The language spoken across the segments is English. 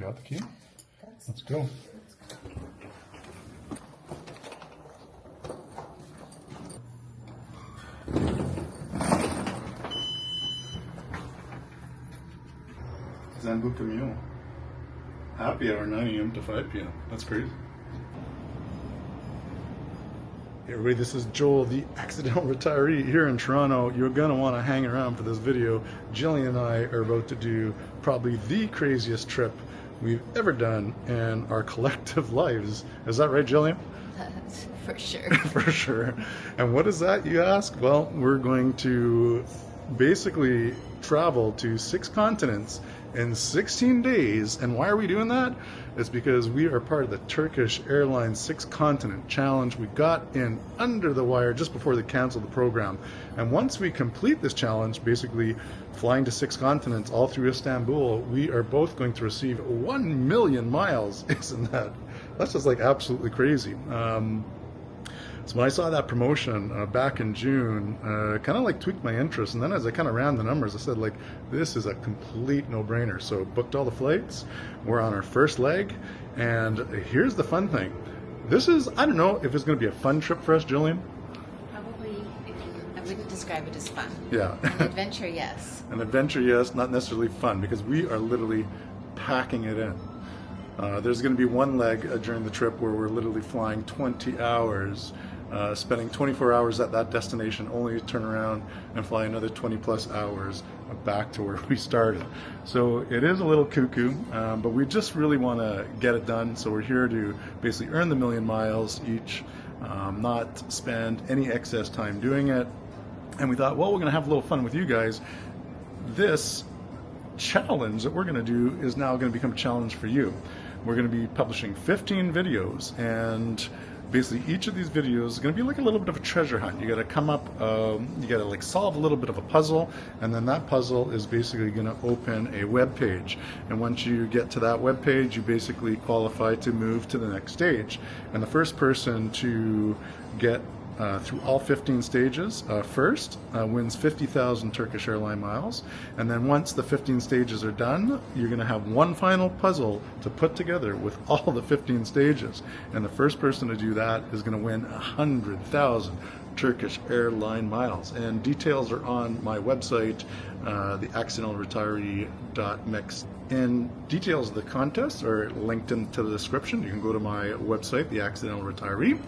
got the key? Let's go. Zango Camille. Happy hour 9 a.m. to 5 p.m. That's crazy. Hey everybody, this is Joel, the accidental retiree here in Toronto. You're going to want to hang around for this video. Jillian and I are about to do probably the craziest trip we've ever done in our collective lives. Is that right, Jillian? For sure. For sure. And what is that, you ask? Well, we're going to basically travel to 6 continents in 16 days. And why are we doing that? It's because we are part of the Turkish Airlines 6 continent challenge. We got in under the wire just before they canceled the program. And once we complete this challenge, basically flying to 6 continents all through Istanbul, we are both going to receive 1 million miles. Isn't that? That's just like absolutely crazy. So when I saw that promotion back in June, kind of like tweaked my interest, and then as I kind of ran the numbers, I said like, this is a complete no-brainer. So booked all the flights, we're on our first leg, and here's the fun thing. This is, I don't know if it's going to be a fun trip for us, Jillian. Probably, I wouldn't describe it as fun. Yeah. An adventure, yes. An adventure, yes, not necessarily fun, because we are literally packing it in. There's going to be one leg during the trip where we're literally flying 20 hours, spending 24 hours at that destination, only to turn around and fly another 20 plus hours back to where we started. So it is a little cuckoo, but we just really want to get it done. So we're here to basically earn the 1 million miles each, not spend any excess time doing it. And we thought, well, we're going to have a little fun with you guys. This challenge that we're going to do is now going to become a challenge for you. We're going to be publishing 15 videos, and basically each of these videos is going to be like a little bit of a treasure hunt. You got to come up, you got to like solve a little bit of a puzzle, and then that puzzle is basically going to open a web page. And once you get to that web page, you basically qualify to move to the next stage. And the first person to get through all 15 stages first wins 50,000 Turkish airline miles. And then once the 15 stages are done, you're going to have one final puzzle to put together with all the 15 stages. And the first person to do that is going to win 100,000 Turkish airline miles. And details are on my website, theaccidentalretiree.mix. And details of the contest are linked into the description. You can go to my website, The Accidental Retiree,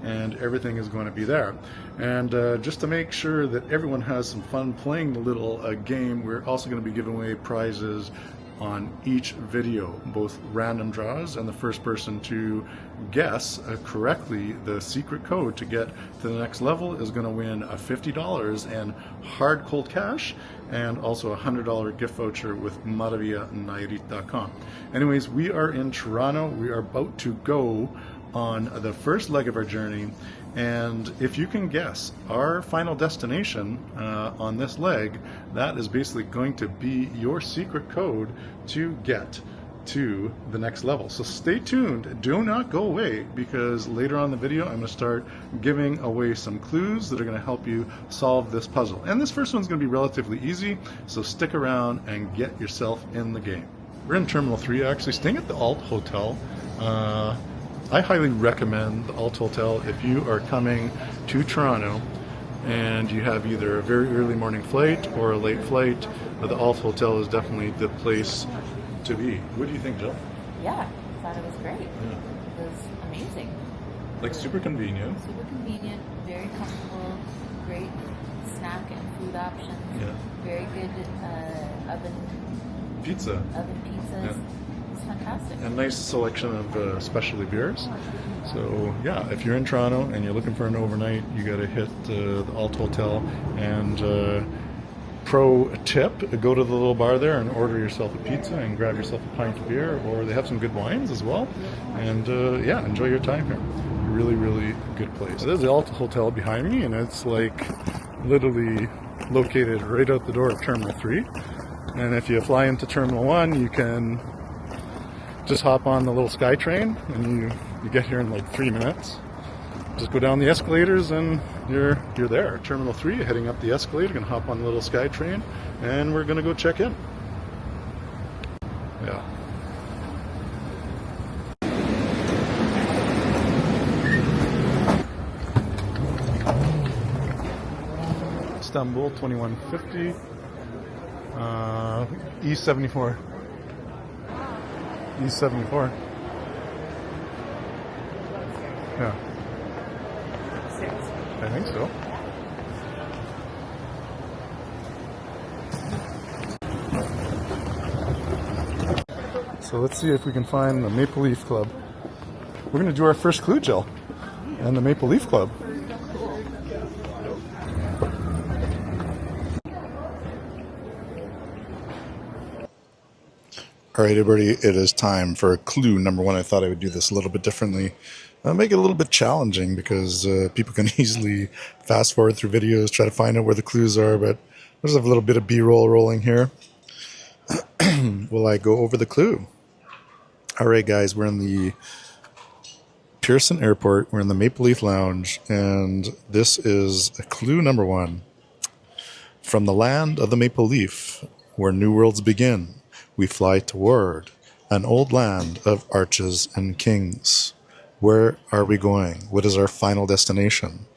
and everything is going to be there. And just to make sure that everyone has some fun playing the little game, we're also going to be giving away prizes on each video, both random draws, and the first person to guess correctly the secret code to get to the next level is going to win $50 in hard cold cash, and also a $100 gift voucher with maravillanairit.com. Anyways, we are in Toronto. We are about to go on the first leg of our journey, and if you can guess our final destination on this leg, that is basically going to be your secret code to get to the next level. So stay tuned, do not go away, because later on in the video I'm going to start giving away some clues that are going to help you solve this puzzle. And this first one's going to be relatively easy, so stick around and get yourself in the game. We're in Terminal 3, actually staying at the Alt Hotel. I highly recommend the Alt Hotel if you are coming to Toronto and you have either a very early morning flight or a late flight. The Alt Hotel is definitely the place to be. What do you think, Jill? Yeah, I thought it was great. Yeah. It was amazing. Like super convenient. Super convenient, very comfortable, great snack and food options. Yeah. Very good oven Pizza. pizzas. Yeah. It's fantastic. A nice selection of specialty beers. So yeah, if you're in Toronto and you're looking for an overnight, you got to hit the Alt Hotel. And pro tip, go to the little bar there and order yourself a pizza and grab yourself a pint of beer, or they have some good wines as well. And yeah, enjoy your time here. Really, really good place. There's the Alt Hotel behind me, and it's like literally located right out the door of Terminal 3. And if you fly into Terminal 1, you can just hop on the little sky train, and you get here in like 3 minutes. Just go down the escalators and you're there. Terminal 3, heading up the escalator, gonna hop on the little sky train, and we're gonna go check in. Yeah. Istanbul, 2150. E74. E74. Yeah. I think so. So let's see if we can find the Maple Leaf Club. We're going to do our first clue, Jill, and the Maple Leaf Club. All right, everybody, it is time for clue number one. I thought I would do this a little bit differently. Make it a little bit challenging because people can easily fast forward through videos, try to find out where the clues are, but there's a little bit of B-roll rolling here. Will I go over the clue? All right, guys, we're in the Pearson Airport. We're in the Maple Leaf Lounge, and this is clue number one. From the land of the Maple Leaf, where new worlds begin, we fly toward an old land of arches and kings. Where are we going? What is our final destination?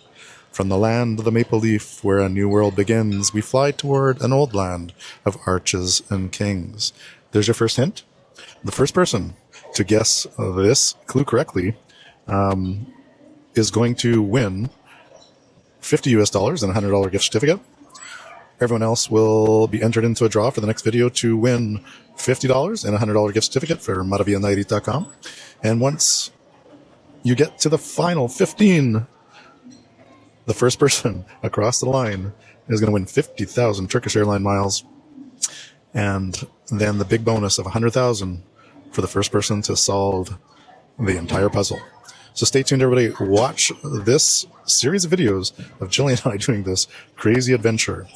From the land of the Maple Leaf, where a new world begins, we fly toward an old land of arches and kings. There's your first hint. The first person to guess this clue correctly is going to win $50 US and a $100 gift certificate. Everyone else will be entered into a draw for the next video to win $50 and a $100 gift certificate for maravianairi.com. And once you get to the final 15, the first person across the line is going to win 50,000 Turkish airline miles. And then the big bonus of 100,000 for the first person to solve the entire puzzle. So stay tuned, everybody. Watch this series of videos of Jillian and I doing this crazy adventure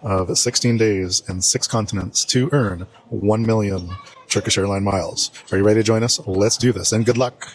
of 16 days and 6 continents to earn 1 million Turkish airline miles. Are you ready to join us? Let's do this, and good luck.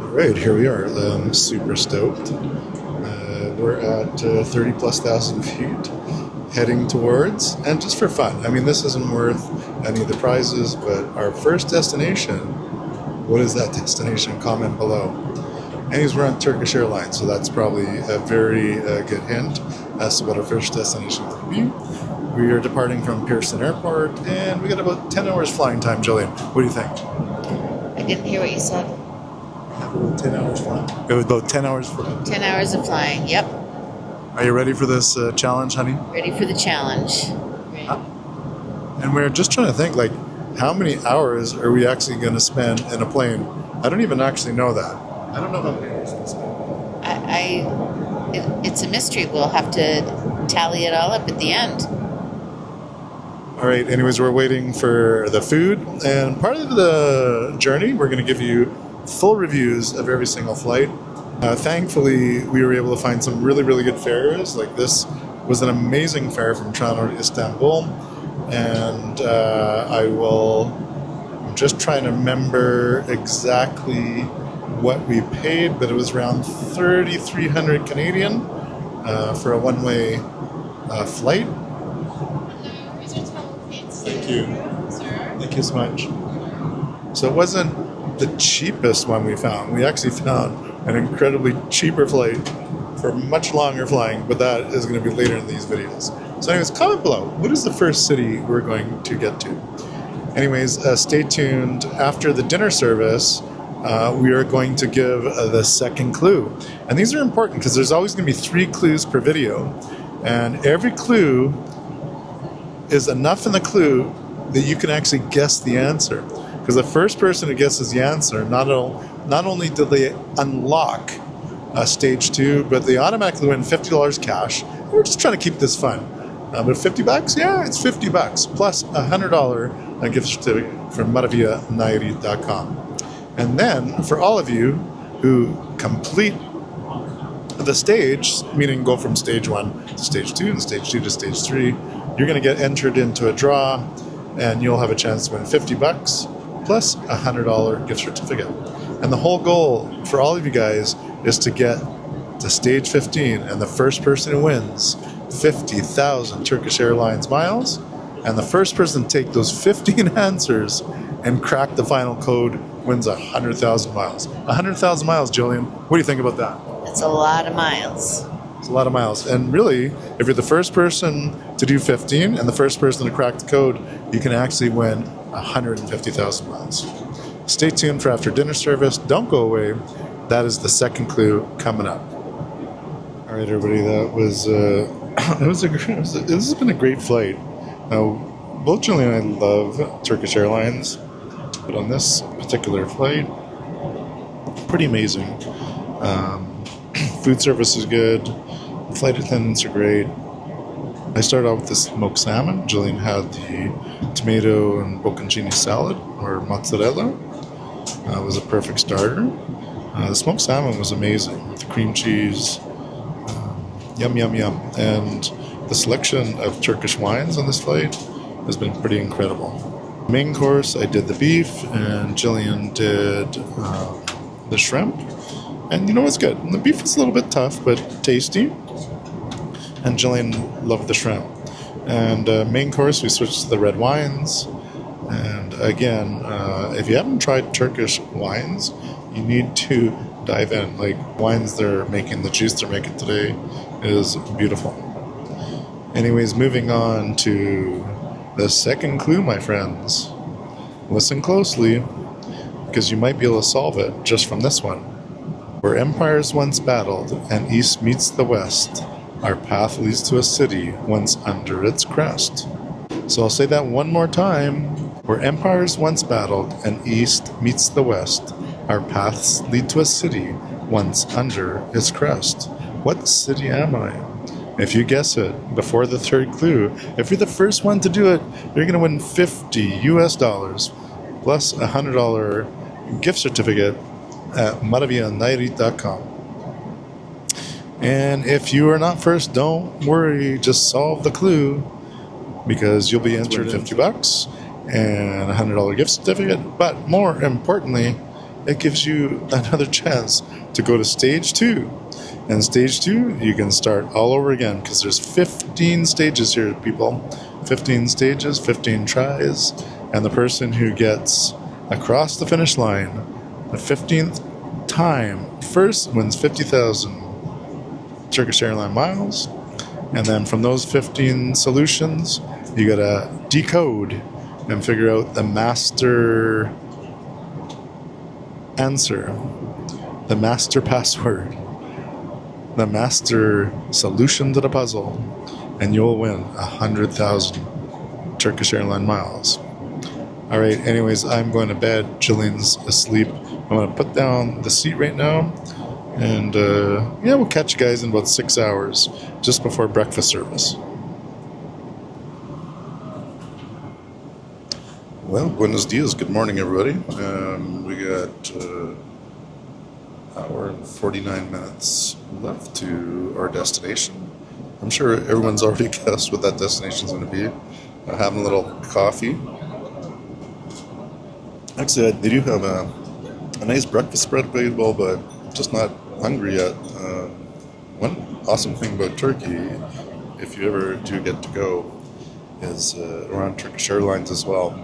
Alright, here we are. I'm super stoked. We're at 30 plus thousand feet, heading towards, and just for fun, I mean, this isn't worth any of the prizes, but our first destination, what is that destination? Comment below. Anyways, we're on Turkish Airlines, so that's probably a very good hint as to what our first destination could be. We are departing from Pearson Airport, and we got about 10 hours flying time, Jillian. What do you think? I didn't hear what you said. 10 hours flying. It was about 10 hours flying. 10 hours of flying, yep. Are you ready for this challenge, honey? Ready for the challenge. Right. And we're just trying to think, like, how many hours are we actually going to spend in a plane? I don't even actually know that. I don't know how many hours we'll spend. It's a mystery. We'll have to tally it all up at the end. All right, anyways, we're waiting for the food. And part of the journey, we're going to give you full reviews of every single flight. Thankfully, we were able to find some really, really good fares. Like, this was an amazing fare from Toronto to Istanbul. And I'm just trying to remember exactly what we paid, but it was around 3,300 Canadian for a one-way flight. Thank you. Thank you so much. So it wasn't the cheapest one we found. We actually found an incredibly cheaper flight for much longer flying, but that is going to be later in these videos. So anyways, comment below, what is the first city we're going to get to? Anyways, stay tuned. After the dinner service, we are going to give the second clue. And these are important because there's always going to be 3 clues per video. And every clue is enough in the clue that you can actually guess the answer. Because the first person who guesses the answer, not only do they unlock stage 2, but they automatically win $50 cash. We're just trying to keep this fun. But $50? Yeah, it's $50 plus a $100 gift certificate from maravianairi.com. And then for all of you who complete the stage, meaning go from stage 1 to stage 2 and stage 2 to stage 3, you're going to get entered into a draw, and you'll have a chance to win $50 plus a $100 gift certificate. And the whole goal for all of you guys is to get to stage 15, and the first person who wins 50,000 Turkish Airlines miles, and the first person to take those 15 answers and crack the final code wins 100,000 miles. 100,000 miles, Jillian. What do you think about that? That's a lot of miles. It's a lot of miles. And really, if you're the first person to do 15 and the first person to crack the code, you can actually win 150,000 miles. Stay tuned for after dinner service. Don't go away. That is the second clue coming up. All right, everybody. That was this has been a great flight. Now, both Jillian and I love Turkish Airlines, but on this particular flight, pretty amazing. Food service is good. Flight attendants are great. I started out with the smoked salmon. Jillian had the tomato and bocconcini salad, or mozzarella. It was a perfect starter. The smoked salmon was amazing with the cream cheese. Yum, yum, yum. And the selection of Turkish wines on this flight has been pretty incredible. Main course, I did the beef, and Jillian did the shrimp. And you know what's good? The beef is a little bit tough, but tasty. And Jillian loved the shrimp. And main course, we switched to the red wines. And again, if you haven't tried Turkish wines, you need to dive in. Like, wines they're making, the juice they're making today is beautiful. Anyways, moving on to the second clue, my friends. Listen closely, because you might be able to solve it just from this one. Where empires once battled and east meets the west, our path leads to a city once under its crest. So I'll say that one more time. Where empires once battled and east meets the west, our paths lead to a city once under its crest. What city am I? If you guess it before the third clue, if you're the first one to do it, you're going to win $50 plus a $100 gift certificate at maravillanairit.com. And if you are not first, don't worry, just solve the clue, because you'll be entered $50 and a $100 gift certificate. But more importantly, it gives you another chance to go to stage 2. And stage 2, you can start all over again, because there's 15 stages here, people. 15 stages, 15 tries, and the person who gets across the finish line the 15th time first wins 50,000 Turkish airline miles. And then from those 15 solutions, you gotta decode and figure out the master answer, the master password, the master solution to the puzzle, and you'll win 100,000 Turkish airline miles. All right, anyways, I'm going to bed. Jillian's asleep. I'm going to put down the seat right now, and yeah, we'll catch you guys in about 6 hours, just before breakfast service. Well, buenos dias. Good morning, everybody. We got hour and 49 minutes left to our destination. I'm sure everyone's already guessed what that destination's going to be. Having a little coffee. Actually, they do have a nice breakfast spread available, but I'm just not hungry yet. One awesome thing about Turkey, if you ever do get to go, is around Turkish Airlines as well,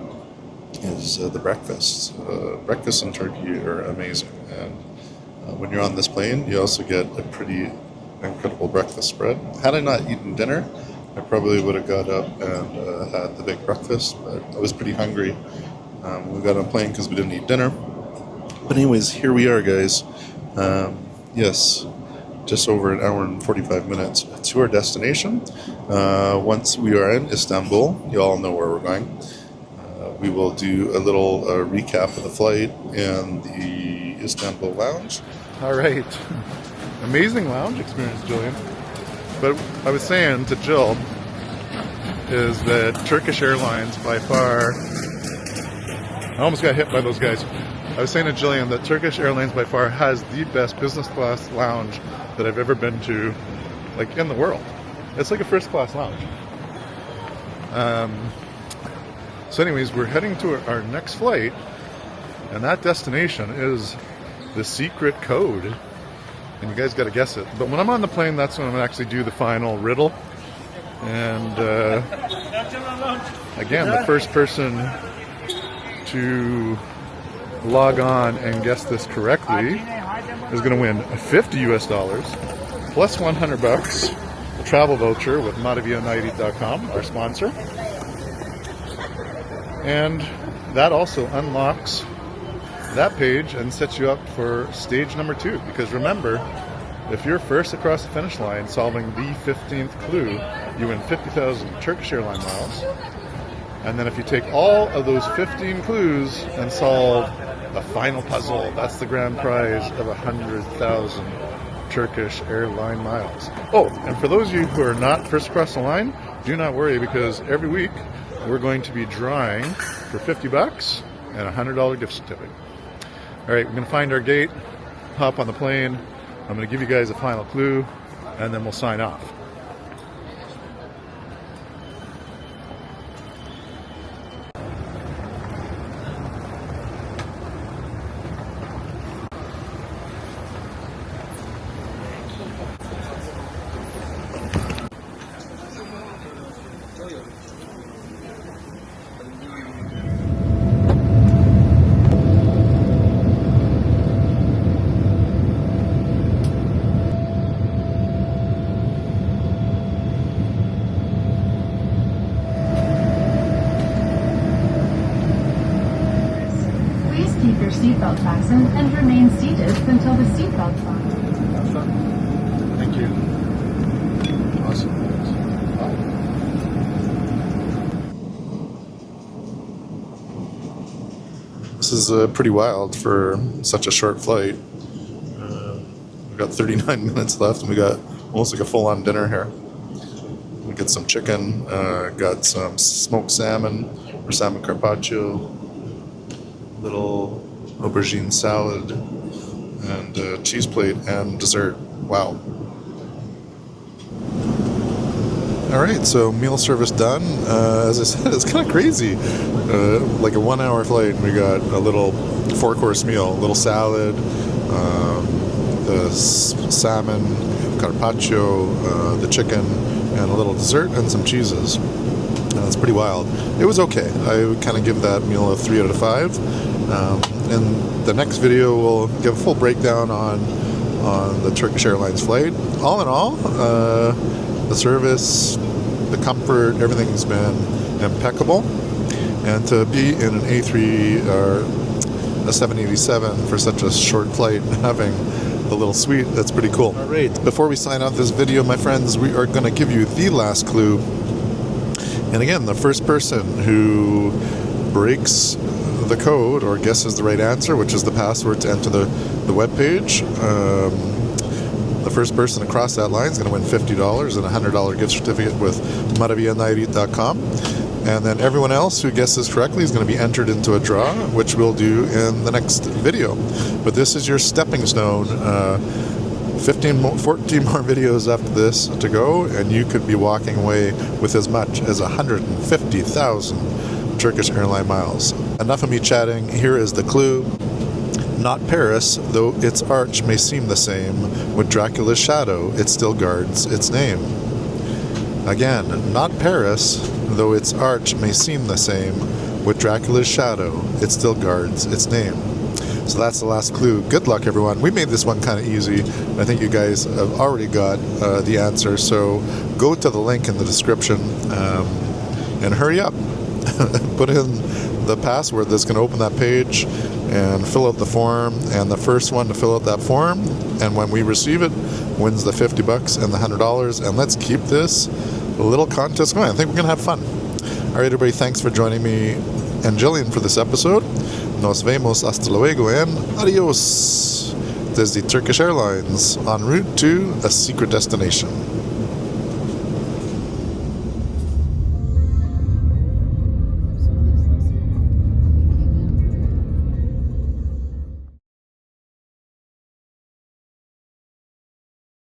is the breakfasts. Breakfasts in Turkey are amazing, and when you're on this plane, you also get a pretty incredible breakfast spread. Had I not eaten dinner, I probably would have got up and had the big breakfast, but I was pretty hungry. We got on a plane because we didn't eat dinner. But anyways, here we are, guys. Yes, just over an hour and 45 minutes to our destination. Once we are in Istanbul, you all know where we're going. We will do a little recap of the flight in the Istanbul lounge. All right. Amazing lounge experience, Jillian. But I was saying to Jill is that Turkish Airlines by far I almost got hit by those guys. I was saying to Jillian that Turkish Airlines by far has the best business class lounge that I've ever been to, like, in the world. It's like a first class lounge. So anyways, we're heading to our next flight, and that destination is the secret code. And you guys got to guess it. But when I'm on the plane, that's when I'm going to actually do the final riddle. And again, the first person to log on and guess this correctly is going to win $50 plus $100, a travel voucher with MataviaNairi.com, our sponsor. And that also unlocks that page and sets you up for stage number 2. Because remember, if you're first across the finish line solving the 15th clue, you win 50,000 Turkish airline miles. And then if you take all of those 15 clues and solve the final puzzle, that's the grand prize of 100,000 Turkish airline miles. Oh, and for those of you who are not first across the line, do not worry, because every week we're going to be drawing for $50 and a $100 gift certificate. All right, we're going to find our gate, hop on the plane. I'm going to give you guys a final clue, and then we'll sign off. Keep your seatbelt fastened and remain seated until the seatbelt sign. Thank you. Awesome. This is pretty wild for such a short flight. We've got 39 minutes left, and we got almost like a full-on dinner here. We got some chicken, got some smoked salmon or salmon carpaccio, little aubergine salad, and cheese plate and dessert. Wow. Alright, so meal service done. As I said, it's kind of crazy. Like a 1 hour flight, we got a little 4-course meal, a little salad, the salmon, carpaccio, the chicken, and a little dessert and some cheeses. It's pretty wild. It was okay. I would kind of give that meal a 3 out of 5. In the next video, we'll give a full breakdown on the Turkish Airlines flight. All in all, the service, the comfort, everything's been impeccable. And to be in an A3 or a 787 for such a short flight, having the little suite, that's pretty cool. All right, before we sign off this video, my friends, we are going to give you the last clue. And again, the first person who breaks the code or guesses the right answer, which is the password to enter the web page, the first person across that line is going to win $50 and a $100 gift certificate with MataviaNairi.com. And then everyone else who guesses correctly is going to be entered into a draw, which we'll do in the next video. But this is your stepping stone. 14 more videos after this to go, and you could be walking away with as much as 150,000 Turkish airline miles. Enough of me chatting. Here is the clue. Not Paris, though its arch may seem the same. With Dracula's shadow, it still guards its name. Again, not Paris, though its arch may seem the same. With Dracula's shadow, it still guards its name. So that's the last clue. Good luck, everyone. We made this one kind of easy. I think you guys have already got the answer. So go to the link in the description and hurry up. Put in the password that's going to open that page and fill out the form. And the first one to fill out that form, and when we receive it, wins the $50 and the $100. And let's keep this little contest going. I think we're going to have fun. All right, everybody. Thanks for joining me and Jillian for this episode. Nos vemos hasta luego and adios. Desde Turkish Airlines, en route to a secret destination.